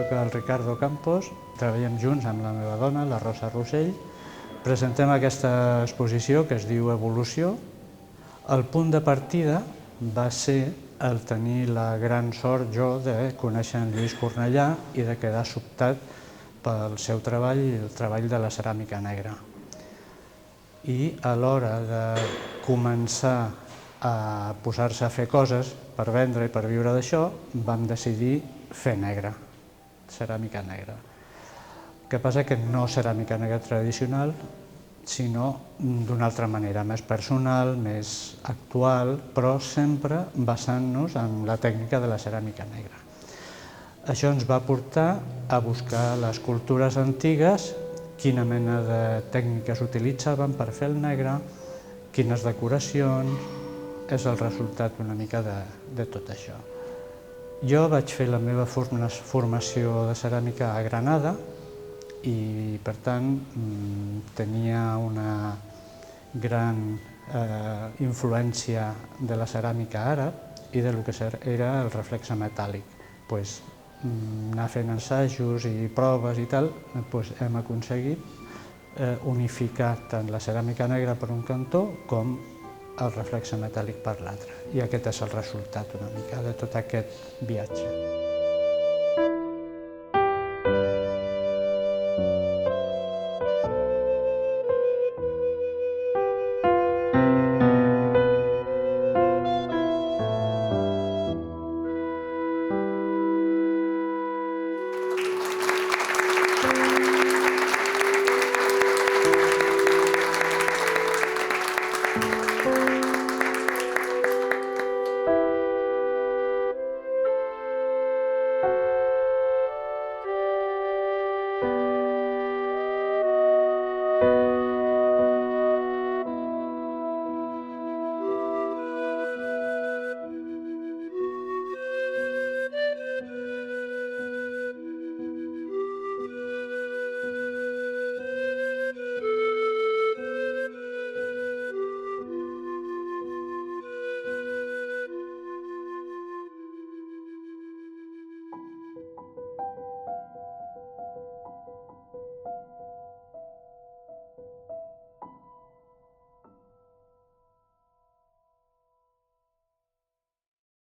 soc el Ricardo Campos, treballem junts amb la meva dona, la Rosa Rossell. Presentem aquesta exposició que es diu Evolució. El punt de partida va ser el tenir la gran sort jo de conèixer en Lluís Cornellà i de quedar sobtat pel seu treball i el treball de la ceràmica negra. I a l'hora de començar a posar-se a fer coses per vendre i per viure d'això, vam decidir fer negra, ceràmica negra. El que passa que no ceràmica negra tradicional, sinó d'una altra manera, més personal, més actual, però sempre basant-nos en la tècnica de la ceràmica negra. Això ens va portar a buscar les cultures antigues, quina mena de tècniques utilitzaven per fer el negre, quines decoracions. És el resultat una mica de tot això. Jo vaig fer la meva formació de ceràmica a Granada i, per tant, tenia una gran influència de la ceràmica àrab i del que era el reflex metàl·lic. Anar fent assajos i proves i tal, hem aconseguit unificar tant la ceràmica negra per un cantó com el reflex metàl·lic per l'altre. I aquest és el resultat una mica de tot aquest viatge.